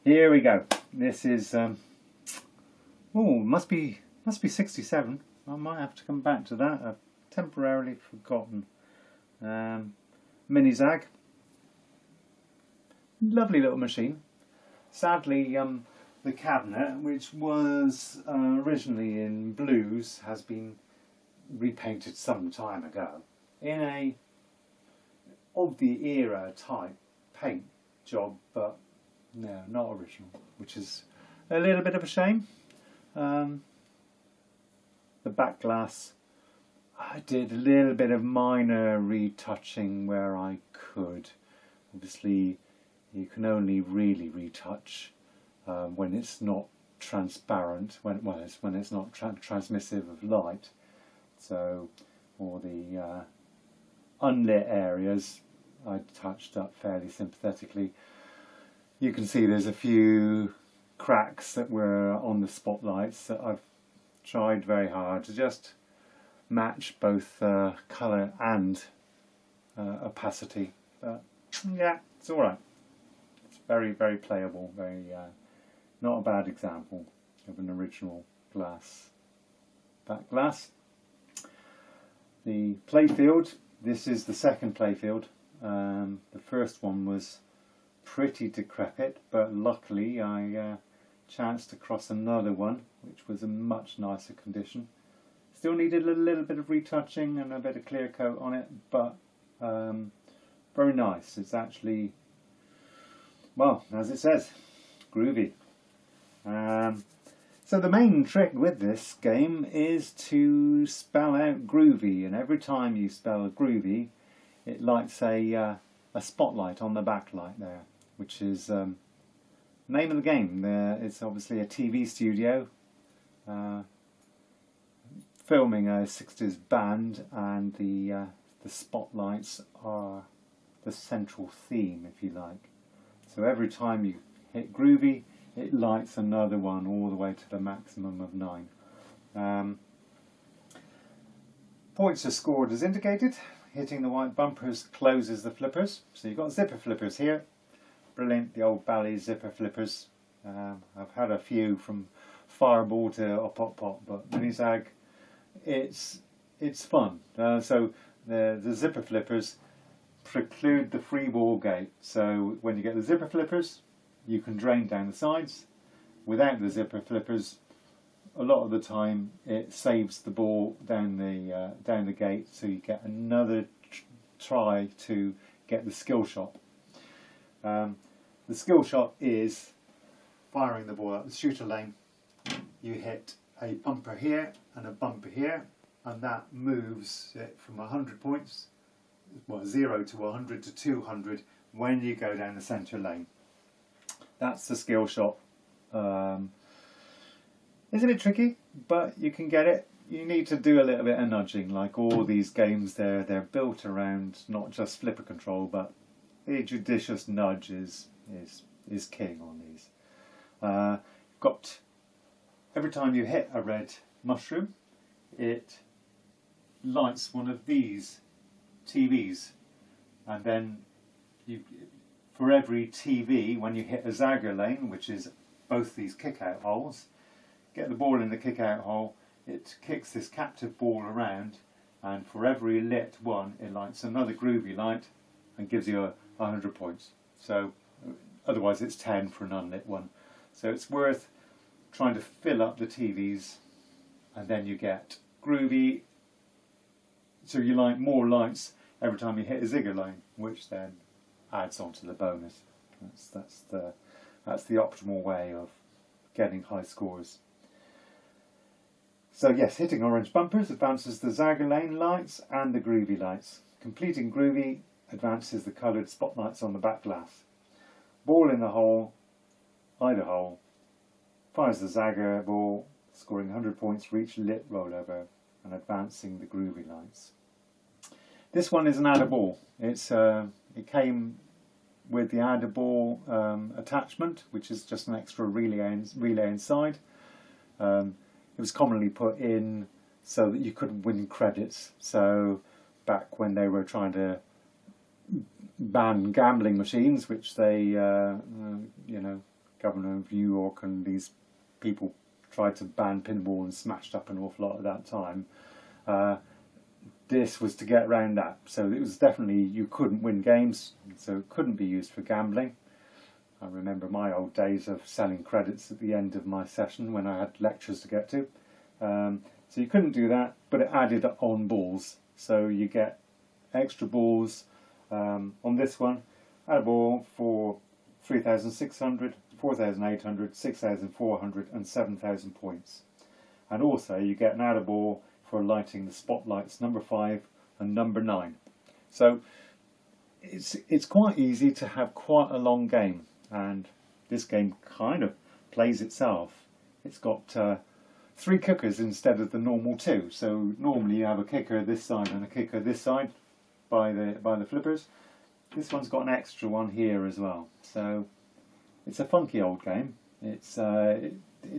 Here we go. This is oh, must be 67. I might have to come back to that. I've temporarily forgotten. Minizag. Lovely little machine. Sadly, the cabinet, which was originally in blues, has been repainted some time ago in a of the era type paint job, but no, not original, which is a little bit of a shame. The back glass, I did a little bit of minor retouching where I could. Obviously, you can only really retouch when it's not transparent, when it's not transmissive of light. So, all the unlit areas I touched up fairly sympathetically. You can see there's a few cracks that were on the spotlights that I've tried very hard to just match both colour and opacity. But yeah, it's alright. It's very, very playable, very not a bad example of an original glass back glass. The playfield, this is the second playfield. The first one was pretty decrepit, but luckily I chanced across another one which was in much nicer condition. Still needed a little bit of retouching and a bit of clear coat on it, but very nice. It's actually, well, as it says, groovy. So the main trick with this game is to spell out groovy, and every time you spell groovy it lights a spotlight on the backlight there, which is name of the game. It's obviously a TV studio filming a 60s band, and the spotlights are the central theme, if you like. So every time you hit groovy, it lights another one all the way to the maximum of 9. Points are scored as indicated. Hitting the white bumpers closes the flippers. So you've got zipper flippers here. Brilliant, the old Bally zipper flippers. I've had a few from Fireball to Pop Pop, but Minizag, it's fun. So the zipper flippers preclude the free ball gate. So when you get the zipper flippers, you can drain down the sides. Without the zipper flippers, a lot of the time it saves the ball down the gate, so you get another try to get the skill shot. The skill shot is firing the ball up the shooter lane. You hit a bumper here and a bumper here, and that moves it from 100 points, well, 0 to 100 to 200 when you go down the centre lane. That's the skill shot. It's a bit tricky, but you can get it. You need to do a little bit of nudging. Like all these games, they're built around not just flipper control, but a judicious nudge is king on these. Got every time you hit a red mushroom, it lights one of these TVs, and then for every TV, when you hit a Zagger lane, which is both these kick-out holes, get the ball in the kick-out hole, it kicks this captive ball around, and for every lit one, it lights another groovy light and gives you 100 points. So otherwise it's 10 for an unlit one. So it's worth trying to fill up the TVs, and then you get groovy. So you light more lights every time you hit a zigger lane, which then adds on to the bonus. That's the optimal way of getting high scores. So yes, hitting orange bumpers advances the Zagger lane lights and the groovy lights. Completing groovy advances the coloured spotlights on the back glass. Ball in the hole, either hole, fires the Zagger ball, scoring 100 points for each lit rollover and advancing the groovy lights. This one is an adder ball. It came with the adder ball attachment, which is just an extra relay inside. It was commonly put in so that you could win credits. So back when they were trying to ban gambling machines, which they, government New York, and these people tried to ban pinball and smashed up an awful lot at that time. This was to get around that. So it was definitely, you couldn't win games, so it couldn't be used for gambling. I remember my old days of selling credits at the end of my session when I had lectures to get to. So you couldn't do that, but it added on balls. So you get extra balls on this one. Add a ball for 3,600, 4,800, 6,400 and 7,000 points. And also you get an add a ball for lighting the spotlights number 5 and number 9. So it's quite easy to have quite a long game, and this game kind of plays itself. It's got 3 kickers instead of the normal 2. So normally you have a kicker this side and a kicker this side by the flippers. This one's got an extra one here as well. So it's a funky old game. It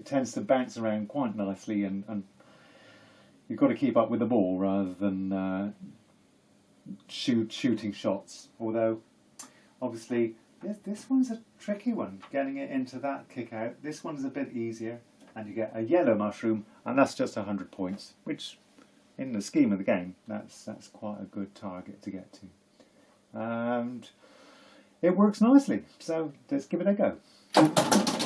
tends to bounce around quite nicely, and you've got to keep up with the ball rather than shooting shots. Although obviously this one's a tricky one, getting it into that kick out. This one's a bit easier, and you get a yellow mushroom, and that's just 100 points, which in the scheme of the game, that's quite a good target to get to. And it works nicely, so let's give it a go.